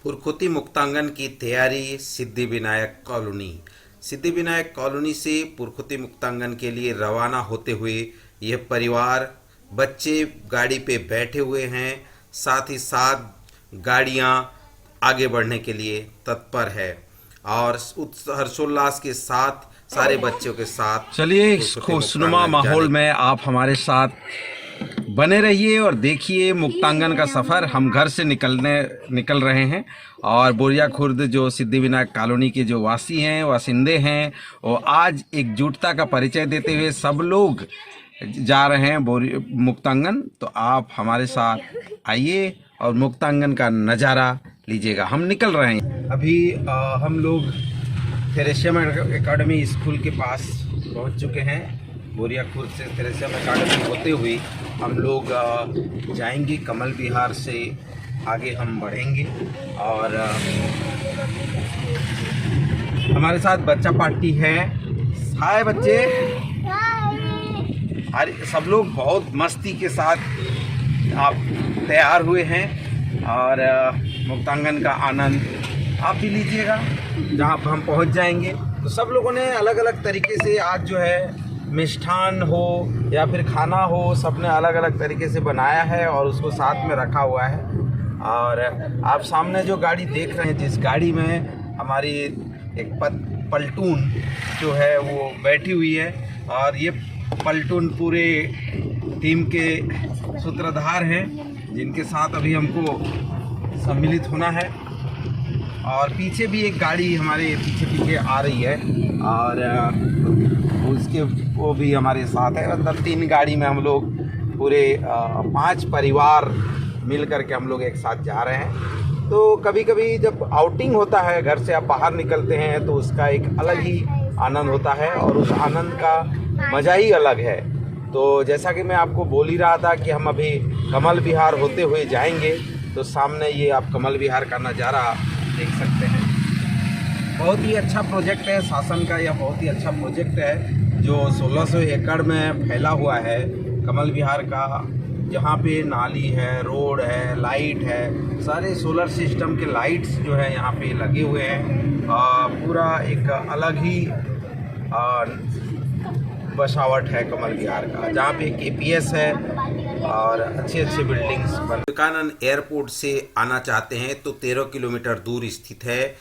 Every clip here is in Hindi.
पुरखोती मुक्तांगन की तैयारी सिद्धि विनायक कॉलोनी से पुरखोती मुक्तांगन के लिए रवाना होते हुए यह परिवार बच्चे गाड़ी पे बैठे हुए हैं। साथ ही साथ गाड़ियां आगे बढ़ने के लिए तत्पर है और हर्षोल्लास के साथ सारे बच्चों के साथ चलिए इस खुशनुमा माहौल में आप हमारे साथ बने रहिए और देखिए मुक्तांगन का सफ़र। हम घर से निकल रहे हैं और बोरिया खुर्द जो सिद्धि विनायक कॉलोनी के जो वासी हैं, वासिंदे हैं, वो आज एकजुटता का परिचय देते हुए सब लोग जा रहे हैं मुक्तांगन। तो आप हमारे साथ आइए और मुक्तांगन का नज़ारा लीजिएगा। हम निकल रहे हैं अभी। हम लोग थेरेसियम एकेडमी स्कूल के पास पहुंच चुके हैं। बोरिया खुर्द से थेरेसियम एकेडमी होते हुए हम लोग जाएंगे, कमल विहार से आगे हम बढ़ेंगे और हमारे साथ बच्चा पार्टी है। हाय बच्चे, सब लोग बहुत मस्ती के साथ आप तैयार हुए हैं और मुक्तांगन का आनंद आप भी लीजिएगा। जहाँ पर हम पहुँच जाएंगे तो सब लोगों ने अलग अलग तरीके से आज जो है मिष्ठान हो या फिर खाना हो, सबने अलग अलग तरीके से बनाया है और उसको साथ में रखा हुआ है। और आप सामने जो गाड़ी देख रहे हैं, जिस गाड़ी में हमारी एक पलटून जो है वो बैठी हुई है और ये पलटून पूरे टीम के सूत्रधार हैं जिनके साथ अभी हमको सम्मिलित होना है। और पीछे भी एक गाड़ी हमारे पीछे आ रही है और उसके वो भी हमारे साथ है। मतलब 3 गाड़ी में हम लोग पूरे 5 परिवार मिल कर के हम लोग एक साथ जा रहे हैं। तो कभी कभी जब आउटिंग होता है, घर से आप बाहर निकलते हैं, तो उसका एक अलग ही आनंद होता है और उस आनंद का मज़ा ही अलग है। तो जैसा कि मैं आपको बोल ही रहा था कि हम अभी कमल विहार होते हुए जाएंगे, तो सामने ये आप कमल विहार का नज़ारा देख सकते हैं। बहुत ही अच्छा प्रोजेक्ट है शासन का, यह बहुत ही अच्छा प्रोजेक्ट है जो 1600 एकड़ में फैला हुआ है कमल विहार का। जहाँ पे नाली है, रोड है, लाइट है, सारे सोलर सिस्टम के लाइट्स जो है यहाँ पे लगे हुए हैं। पूरा एक अलग ही बसावट है कमल विहार का, जहाँ पे KPS है और अच्छे बिल्डिंग्स बन। विवेकानंद एयरपोर्ट से आना चाहते हैं तो 13 किलोमीटर दूर स्थित है।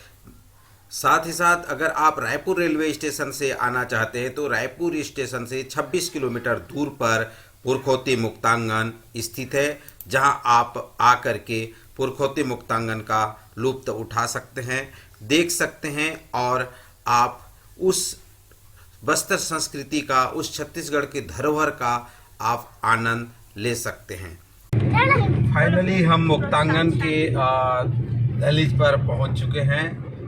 साथ ही साथ अगर आप रायपुर रेलवे स्टेशन से आना चाहते हैं तो रायपुर स्टेशन से 26 किलोमीटर दूर पर पुरखोती मुक्तांगन स्थित है, जहां आप आकर के पुरखोती मुक्तांगन का लुत्फ उठा सकते हैं, देख सकते हैं और आप उस बस्तर संस्कृति का, उस छत्तीसगढ़ के धरोहर का आप आनंद ले सकते हैं। फाइनली हम मुक्तांगन के दहलीज पर पहुंच चुके हैं।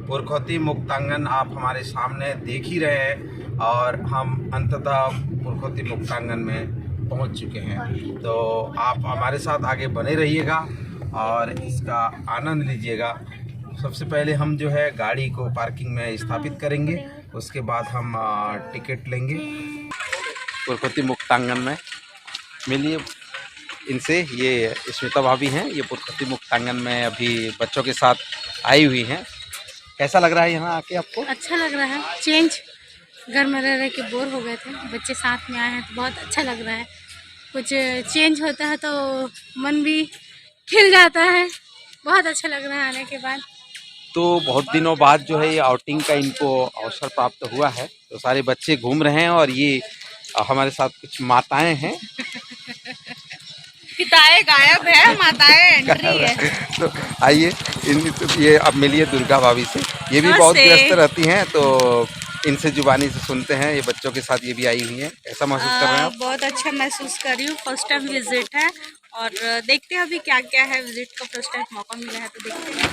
पुरखोती मुक्तांगन आप हमारे सामने देख ही रहे हैं और हम अंततः पुरखोती मुक्तांगन में पहुंच चुके हैं। तो आप हमारे साथ आगे बने रहिएगा और इसका आनंद लीजिएगा। सबसे पहले हम जो है गाड़ी को पार्किंग में स्थापित करेंगे, उसके बाद हम टिकट लेंगे। पुरखोती मुक्तांगन में मिलिए इनसे, ये स्मिता भाभी हैं, ये पुरखोती मुक्तांगन में अभी बच्चों के साथ आई हुई हैं। कैसा लग रहा है यहाँ आके आपको? अच्छा लग रहा है, चेंज, घर में रह के बोर हो गए थे, बच्चे साथ में आए हैं तो बहुत अच्छा लग रहा है। कुछ चेंज होता है तो मन भी खिल जाता है, बहुत अच्छा लग रहा है आने के बाद। तो बहुत दिनों बाद जो है ये आउटिंग का इनको अवसर प्राप्त हुआ है, तो सारे बच्चे घूम रहे हैं और ये हमारे साथ कुछ माताएं हैं। पिताएं गायब है, माताएं एंट्री है। तो आइए ये अब मिलिए दुर्गा भाभी से, ये भी बहुत व्यस्त रहती हैं, तो इनसे जुबानी से सुनते हैं। ये बच्चों के साथ ये भी आई हुई हैं, कैसा महसूस कर रहे हैं आप? बहुत अच्छा महसूस कर रही हूँ, फर्स्ट टाइम विजिट है और देखते हैं अभी क्या क्या है। विजिट का फर्स्ट टाइम मौका मिला है तो देखते हैं।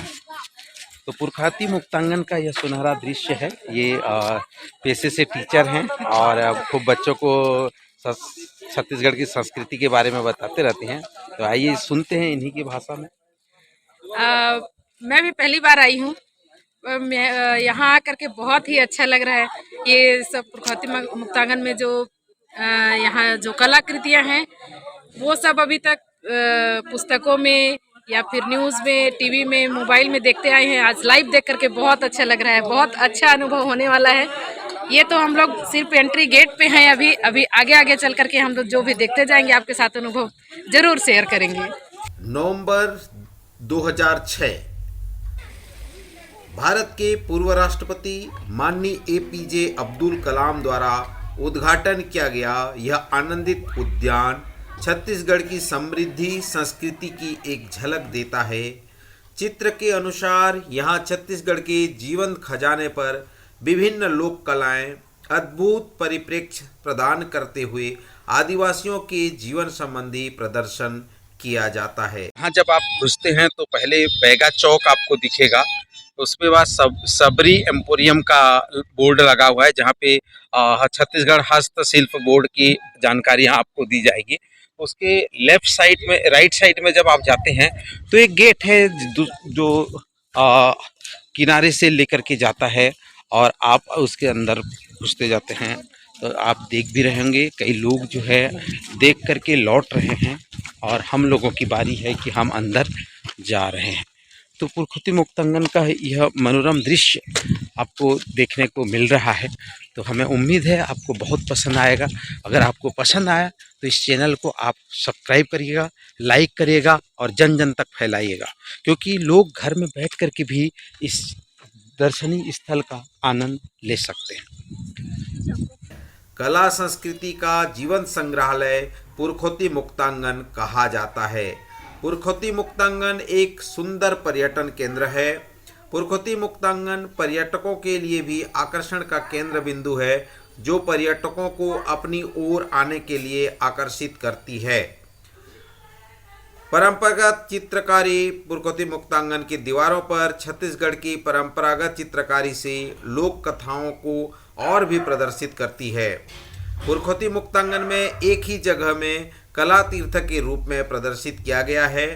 तो पुरखोती मुक्तांगन का यह सुनहरा दृश्य है। ये पेशे से टीचर हैं और खूब बच्चों को छत्तीसगढ़ की संस्कृति के बारे में बताते रहते हैं। तो आइए सुनते हैं इन्हीं की भाषा में। मैं भी पहली बार आई हूँ, यहाँ आकर के बहुत ही अच्छा लग रहा है। ये सब पुरखौती मुक्तांगन में जो यहाँ जो कलाकृतियाँ हैं वो सब अभी तक पुस्तकों में या फिर न्यूज़ में, टीवी में, मोबाइल में देखते आए हैं। आज लाइव देख करके बहुत अच्छा लग रहा है, बहुत अच्छा अनुभव होने वाला है। ये तो हम लोग सिर्फ एंट्री गेट पे हैं अभी आगे आगे चल करके हम लोग जो भी देखते जाएंगे आपके साथ अनुभव जरूर शेयर करेंगे। नवंबर 2006 भारत के पूर्व राष्ट्रपति माननीय एपीजे अब्दुल कलाम द्वारा उद्घाटन किया गया यह आनंदित उद्यान छत्तीसगढ़ की समृद्धि संस्कृति की एक झलक देता है। चित्र के अनुसार यहाँ छत्तीसगढ़ के जीवंत खजाने पर विभिन्न लोक कलाएं अद्भुत परिप्रेक्ष्य प्रदान करते हुए आदिवासियों के जीवन संबंधी प्रदर्शन किया जाता है। यहाँ जब आप घुसते हैं तो पहले बैगा चौक आपको दिखेगा, उसके बाद सबरी एम्पोरियम का बोर्ड लगा हुआ है जहाँ पे छत्तीसगढ़ हस्तशिल्प बोर्ड की जानकारी यहाँ आपको दी जाएगी। उसके लेफ्ट साइड में, राइट साइड में जब आप जाते हैं तो एक गेट है जो किनारे से लेकर के जाता है और आप उसके अंदर घुसते जाते हैं तो आप देख भी रहे होंगे कई लोग जो है देख करके लौट रहे हैं और हम लोगों की बारी है कि हम अंदर जा रहे हैं। तो पुरखौती मुक्तांगन का यह मनोरम दृश्य आपको देखने को मिल रहा है, तो हमें उम्मीद है आपको बहुत पसंद आएगा। अगर आपको पसंद आया तो इस चैनल को आप सब्सक्राइब करिएगा, लाइक करिएगा और जन जन तक फैलाइएगा, क्योंकि लोग घर में बैठ कर के भी इस दर्शनीय स्थल का आनंद ले सकते हैं। कला संस्कृति का जीवंत संग्रहालय पुरखौती मुक्तांगन कहा जाता है। पुरखौती मुक्तांगन एक सुंदर पर्यटन केंद्र है। पुरखौती मुक्तांगन पर्यटकों के लिए भी आकर्षण का केंद्र बिंदु है, जो पर्यटकों को अपनी ओर आने के लिए आकर्षित करती है। परंपरागत चित्रकारी पुरखौती मुक्तांगन की दीवारों पर छत्तीसगढ़ की परंपरागत चित्रकारी से लोक कथाओं को और भी प्रदर्शित करती है। पुरखौती मुक्तांगन में एक ही जगह में कला तीर्थ के रूप में प्रदर्शित किया गया है।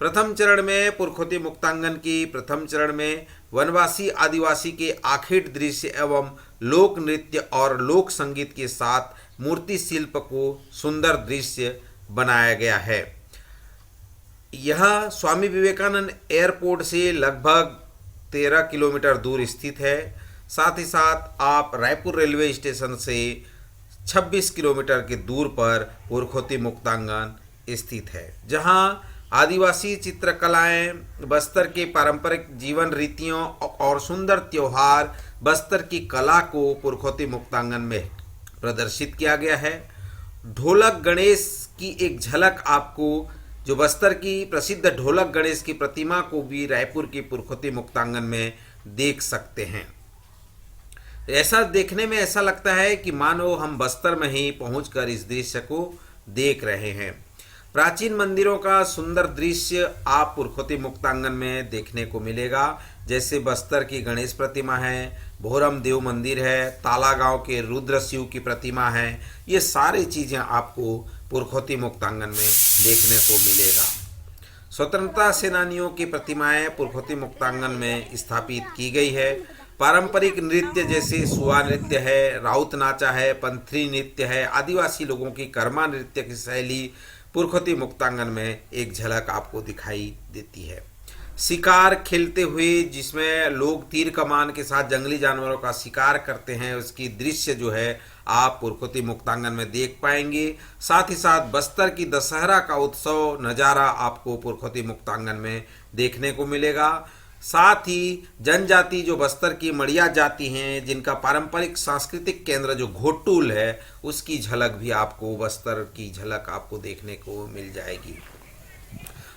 प्रथम चरण में पुरखौती मुक्तांगन की प्रथम चरण में वनवासी आदिवासी के आखेट दृश्य एवं लोक नृत्य और लोक संगीत के साथ मूर्ति शिल्प को सुंदर दृश्य बनाया गया है। यह स्वामी विवेकानंद एयरपोर्ट से लगभग 13 किलोमीटर दूर स्थित है। साथ ही साथ आप रायपुर रेलवे स्टेशन से 26 किलोमीटर के दूर पर पुरखौती मुक्तांगन स्थित है, जहां आदिवासी चित्रकलाएं, बस्तर के पारंपरिक जीवन रीतियों और सुंदर त्योहार बस्तर की कला को पुरखौती मुक्तांगन में प्रदर्शित किया गया है। ढोलक गणेश की एक झलक आपको, जो बस्तर की प्रसिद्ध ढोलक गणेश की प्रतिमा को भी रायपुर की पुरखौती मुक्तांगन में देख सकते हैं। ऐसा देखने में ऐसा लगता है कि मानो हम बस्तर में ही पहुंचकर इस दृश्य को देख रहे हैं। प्राचीन मंदिरों का सुंदर दृश्य आप पुरखौती मुक्तांगन में देखने को मिलेगा, जैसे बस्तर की गणेश प्रतिमा है, भोरम देव मंदिर है, ताला गांव के रुद्र शिव की प्रतिमा है। ये सारी चीज़ें आपको पुरखौती मुक्तांगन में देखने को मिलेगा। स्वतंत्रता सेनानियों की प्रतिमाएं पुरखौती मुक्तांगन में स्थापित की गई है। पारंपरिक नृत्य जैसे सुआ नृत्य है, राउत नाचा है, पंथरी नृत्य है, आदिवासी लोगों की कर्मा नृत्य की शैली पुरखौती मुक्तांगन में एक झलक आपको दिखाई देती है। शिकार खेलते हुए, जिसमें लोग तीर कमान के साथ जंगली जानवरों का शिकार करते हैं, उसकी दृश्य जो है आप पुरखौती मुक्तांगन में देख पाएंगे। साथ ही साथ बस्तर की दशहरा का उत्सव नज़ारा आपको पुरखौती मुक्तांगन में देखने को मिलेगा। साथ ही जनजाति जो बस्तर की मड़िया जाति हैं, जिनका पारंपरिक सांस्कृतिक केंद्र जो घोटुल है, उसकी झलक भी आपको, बस्तर की झलक आपको देखने को मिल जाएगी।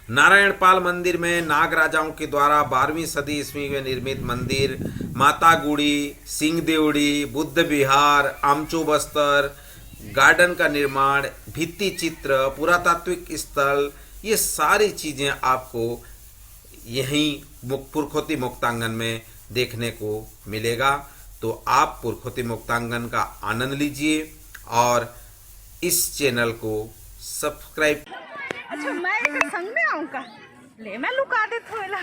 नारायणपाल मंदिर में नाग राजाओं के द्वारा 12वीं सदी ईस्वी में निर्मित मंदिर, माता गुड़ी, सिंह देवड़ी, बुद्ध विहार, आमचो बस्तर गार्डन का निर्माण, भित्ति चित्र, पुरातात्विक स्थल, ये सारी चीज़ें आपको यहीं पुरखौती मुक्तांगन में देखने को मिलेगा। तो आप पुरखौती मुक्तांगन का आनंद लीजिए और इस चैनल को सब्सक्राइब। अच्छा, मैं एक संग में आऊँ का ले, मैं लुका दे थोड़ा।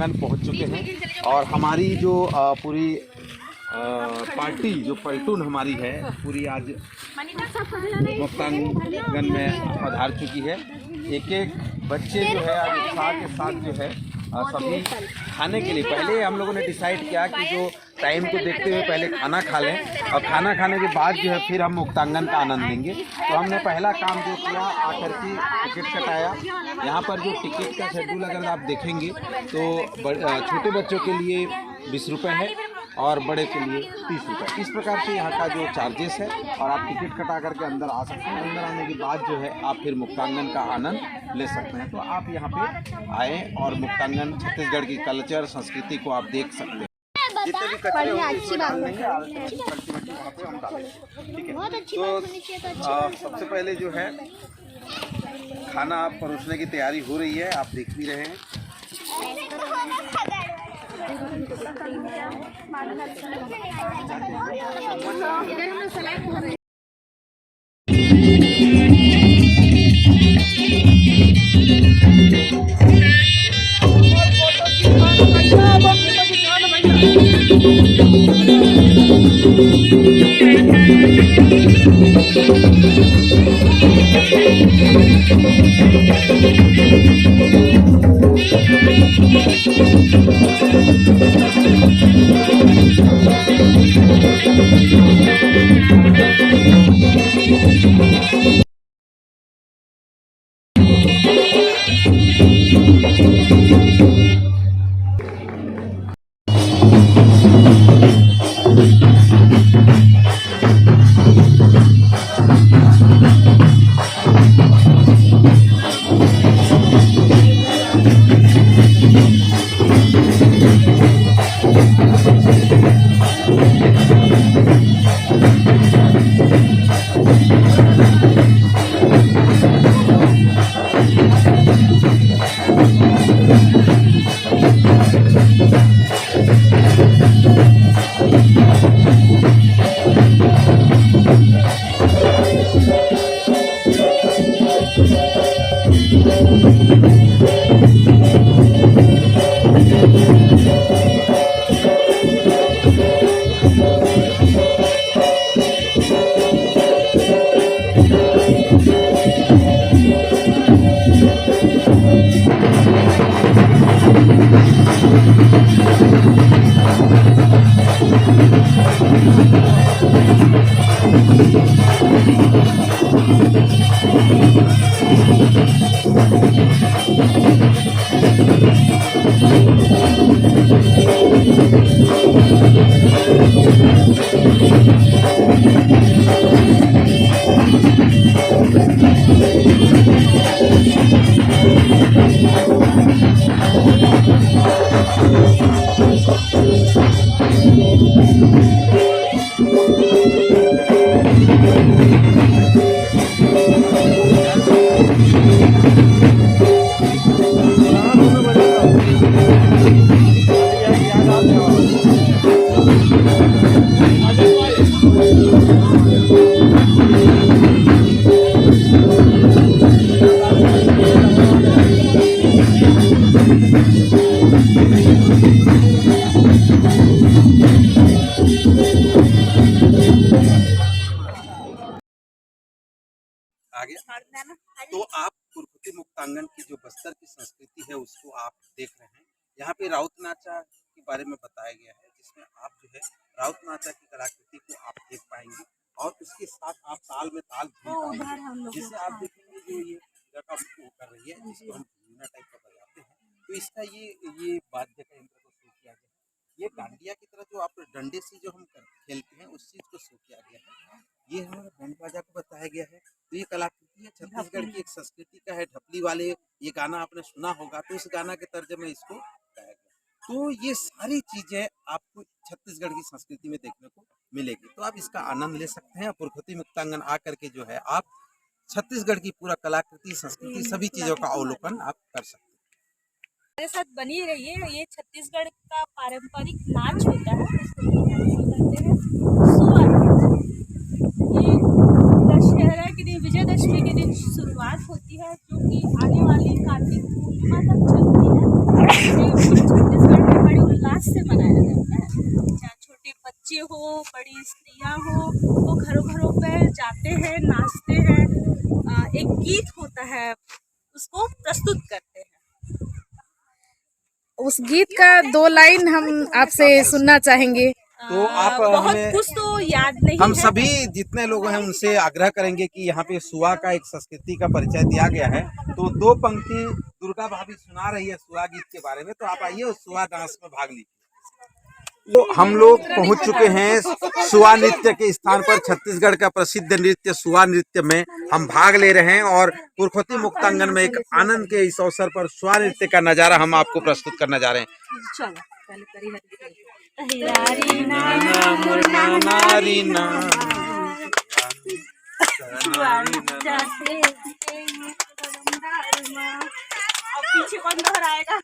मुक्तांगन पहुंच चुके हैं और हमारी जो पूरी पार्टी जो पलटून हमारी है पूरी आज मुक्तांगन में पधार चुकी है। एक एक बच्चे जो है आज उत्साह के साथ जो है सभी खाने के लिए, पहले हम लोगों ने डिसाइड किया कि जो टाइम को देखते हुए पहले खाना खा लें और खाना खाने के बाद जो है फिर हम मुक्तांगन का आनंद लेंगे। तो हमने पहला काम जो किया आकर के टिकट कटाया। यहाँ पर जो टिकट का शेड्यूल अगर आप देखेंगे तो छोटे बच्चों के लिए 20 रुपये है और बड़े के लिए 30 रुपये। इस प्रकार से यहाँ का जो चार्जेस है और आप टिकट कटा करके अंदर आ सकते हैं। अंदर आने के बाद जो है आप फिर मुक्तांगन का आनंद ले सकते हैं। तो आप यहाँ पे आए और मुक्तांगन छत्तीसगढ़ की कल्चर संस्कृति को आप देख सकते हैं। जितने भी कचरे होंगे इसमें डालने हैं, अल्टीमेटली वहाँ पे हम डालेंगे, ठीक है। तो सबसे पहले जो है खाना परोसने की तैयारी हो रही है, आप देख भी रहे हैं। आगे तो आप पुरखुती मुक्तांगन की जो बस्तर की संस्कृति है उसको आप देख रहे हैं। यहाँ पे राउत नाचा के बारे में बताया गया है, जिसमें आप जो है राउत नाचा की कलाकृति को आप देख पाएंगे और उसके साथ आप ताल में ताल झूम पाएंगे। जिससे आप देखेंगे जो ये रकम कर रही है जिसको हम झूमना टाइप का बजाते हैं, तो इसका ये वाद्य का यंत्र को शो किया गया है। ये डांडिया की तरह जो आप डंडे से जो हम खेलते हैं उस चीज को शो किया गया है। ये हमारा बैंड बाजा को बताया गया है। तो ये कलाकृति है छत्तीसगढ़ की एक संस्कृति का है। ढपली वाले ये गाना आपने सुना होगा, तो उस गाना के तर्ज में इसको गाया गया। तो ये सारी चीजें आपको छत्तीसगढ़ की संस्कृति में देखने को मिलेगी। तो आप इसका आनंद ले सकते हैं। पुरखुती मुक्तांगन आकर के जो है आप छत्तीसगढ़ की पूरा कलाकृति संस्कृति सभी चीजों का अवलोकन आप कर सकते हैं। हमारे साथ बनी रहिए। ये छत्तीसगढ़ का पारंपरिक नाच होता है, इसको कहते हैं सुआ नाच। ये दशहरा के दिन, विजयदशमी के दिन शुरुआत होती है, जो कि आने वाली कार्तिक पूर्णिमा तक चलती है। पूरे छत्तीसगढ़ में बड़े उल्लास से मनाया जाता है। चाहे छोटे बच्चे हो, बड़ी स्त्रियां हो, वो घरों घरों पे जाते हैं, नाचते हैं, एक गीत होता है उसको प्रस्तुत करते हैं। उस गीत का 2 लाइन हम आपसे सुनना चाहेंगे। तो आप बहुत हमें कुछ तो याद नहीं हम है। सभी जितने लोग हैं उनसे आग्रह करेंगे कि यहाँ पे सुआ का एक संस्कृति का परिचय दिया गया है। तो 2 पंक्ति दुर्गा भाभी सुना रही है सुआ गीत के बारे में, तो आप आइए उस सुआ डांस में भाग लीजिए। तो हम लोग पहुंच चुके हैं सुआ नृत्य के स्थान पर। छत्तीसगढ़ का प्रसिद्ध नृत्य सुआ नृत्य में हम भाग ले रहे हैं और पुरखोती मुक्तांगन में एक आनंद के इस अवसर पर सुआ नृत्य का नजारा हम आपको प्रस्तुत करने जा रहे हैं। चलो अब पीछे कौन दोहराएगा?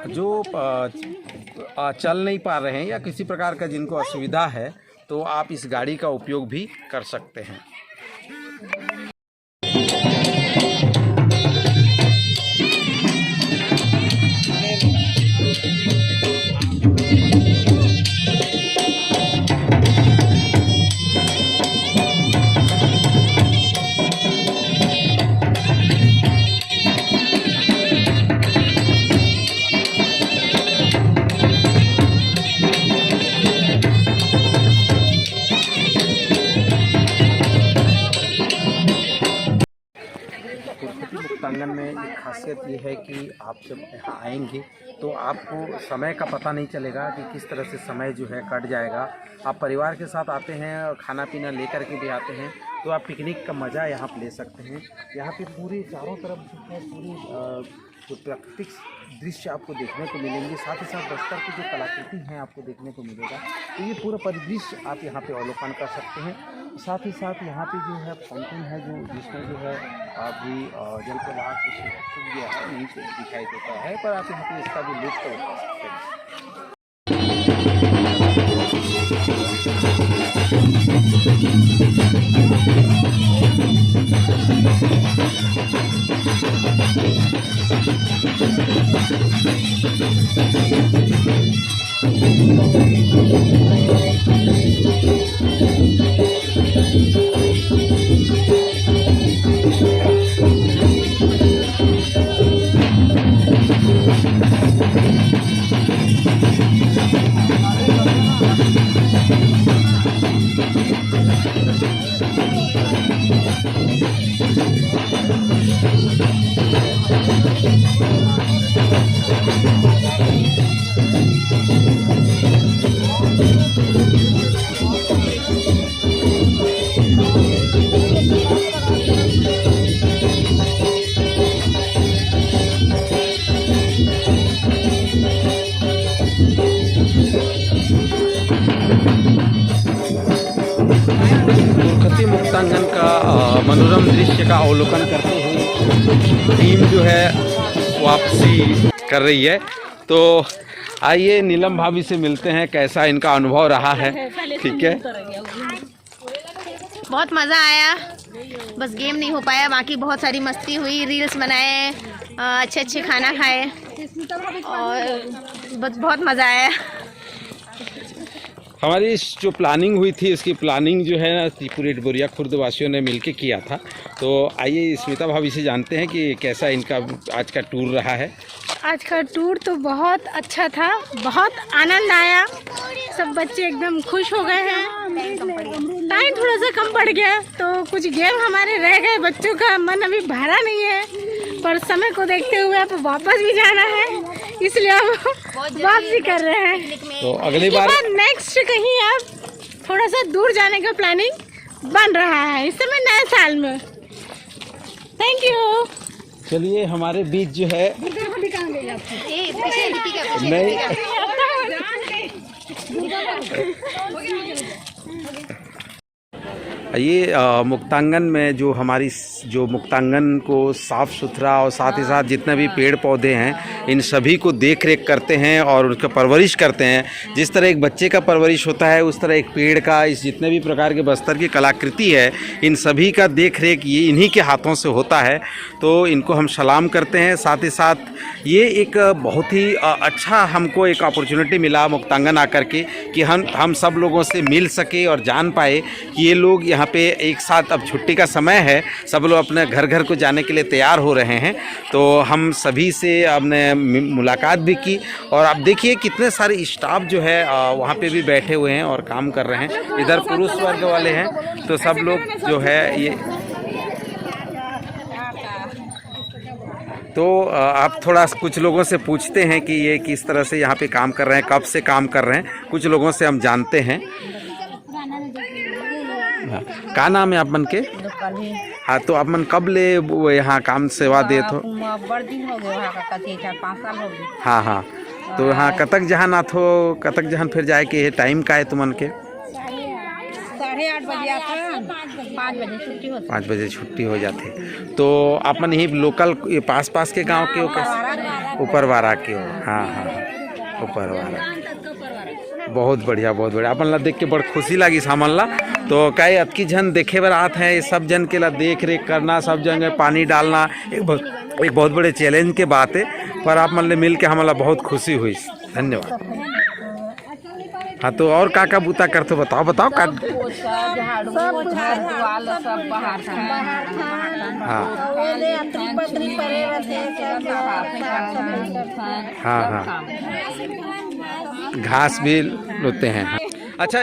जो चल नहीं पा रहे हैं या किसी प्रकार का जिनको असुविधा है, तो आप इस गाड़ी का उपयोग भी कर सकते हैं। मुक्तांगन में एक खासियत ये है कि आप जब यहाँ आएंगे तो आपको समय का पता नहीं चलेगा कि किस तरह से समय जो है कट जाएगा। आप परिवार के साथ आते हैं और खाना पीना लेकर के भी आते हैं, तो आप पिकनिक का मज़ा यहाँ पर ले सकते हैं। यहाँ पे पूरी चारों तरफ जो है पूरी जो प्राकृतिक दृश्य आपको देखने को मिलेंगे, साथ ही साथ बस्तर की जो कलाकृति है आपको देखने को मिलेगा। तो ये पूरा परिदृश्य आप यहाँ पे अवलोकन कर सकते हैं। साथ ही साथ यहाँ पे जो है फाउंटेन है जो जिसमें जो है अभी जल प्रवाह कुछ सूख गया है, नहीं दिखाई देता है, पर आप यहाँ पे इसका भी लुत्फ उठा सकते हैं। पुरखोती मुक्तांगन का मनोरम दृश्य का अवलोकन करते हुए टीम जो है वापसी कर रही है। तो आइए नीलम भाभी से मिलते हैं, कैसा इनका अनुभव रहा है। ठीक है, बहुत मज़ा आया, बस गेम नहीं हो पाया, बाकी बहुत सारी मस्ती हुई, रील्स बनाए, अच्छे अच्छे खाना खाए और बस बहुत मज़ा आया। हमारी इस जो प्लानिंग हुई थी, इसकी प्लानिंग जो है ना त्रिपुरी बोरिया खुर्द वासियों ने मिलके किया था। तो आइए स्मिता भाभी से जानते हैं कि कैसा इनका आज का टूर रहा है। आज का टूर तो बहुत अच्छा था, बहुत आनंद आया, सब बच्चे एकदम खुश हो गए हैं। टाइम थोड़ा सा कम पड़ गया तो कुछ गेम हमारे रह गए, बच्चों का मन अभी भरा नहीं है, पर समय को देखते हुए अब वापस भी जाना है, इसलिए हम वापसी कर रहे हैं। तो अगली बार नेक्स्ट कहीं अब थोड़ा सा दूर जाने का प्लानिंग बन रहा है इस समय नए साल में। Thank you. चलिए, हमारे बीच जो है नहीं ये मुक्तांगन में जो हमारी जो मुक्तांगन को साफ़ सुथरा और साथ ही साथ जितने भी पेड़ पौधे हैं इन सभी को देख रेख करते हैं और उसका परवरिश करते हैं। जिस तरह एक बच्चे का परवरिश होता है उस तरह एक पेड़ का, इस जितने भी प्रकार के बस्तर की कलाकृति है इन सभी का देख रेख ये इन्हीं के हाथों से होता है। तो इनको हम सलाम करते हैं। साथ ही साथ ये एक बहुत ही अच्छा हमको एक अपॉर्चुनिटी मिला मुक्तांगन आकर के कि हम सब लोगों से मिल सके और जान पाए कि ये लोग यहाँ पे एक साथ, अब छुट्टी का समय है, सब लोग अपने घर घर को जाने के लिए तैयार हो रहे हैं। तो हम सभी से हमने मुलाकात भी की और आप देखिए कितने सारे स्टाफ जो है वहाँ पे भी बैठे हुए हैं और काम कर रहे हैं। इधर पुरुष वर्ग वाले हैं तो सब लोग जो है ये, तो आप थोड़ा कुछ लोगों से पूछते हैं कि ये किस तरह से यहाँ पे काम कर रहे हैं, कब से काम कर रहे हैं, कुछ लोगों से हम जानते हैं। हाँ, का नाम है आप मन के? हाँ, तो आप मन कब ले यहाँ काम सेवा दे तो? बड़ दिन हो गए, वहाँ का कथी 4-5 साल हो गए। हाँ हाँ, तो हाँ कतक जहान आत हो, कतक जहान फिर जाए के टाइम का है तुमन के? 8:30 बजे आता, 5 बजे छुट्टी होती। 5 बजे छुट्टी हो जाती। तो आप मन यही लोकल पास पास के गांव के हो कैसे? ऊपरवारा के हो? हाँ हाँ, ऊपरवारा। बहुत बढ़िया, बहुत बढ़िया। अपन ला देख के बड़ खुशी लगी सामन ला। तो कई अतकी जन देखे बर आत है, सब जन के ला देख रेख करना, सब जगह पानी डालना एक बहुत बड़े चैलेंज के बात है, पर आप मन ले मिल के हमारा बहुत खुशी हुई। धन्यवाद। हाँ, तो और का बूता करते बताओ का? हाँ हाँ हाँ, घास भी लोते हैं। अच्छा,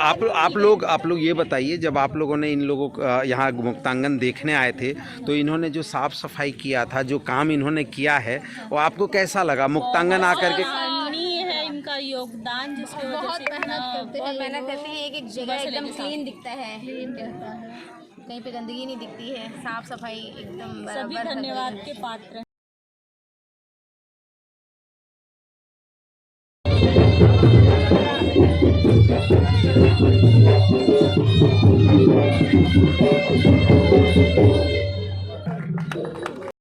आप लोग ये बताइए, जब आप लोगों ने इन लोगों को यहाँ मुक्तांगन देखने आए थे तो इन्होंने जो साफ सफाई किया था, जो काम इन्होंने किया है, वो आपको कैसा लगा मुक्तांगन आकर के? है इनका योगदान, जिसकी वजह से बहुत मेहनत करते हैं। एक जगह एकदम क्लीन दिखता है, कहीं पे गंदगी नहीं दिखती है, साफ सफाई एकदम सभी बराबर। धन्यवाद के पात्र हैं। Thank you.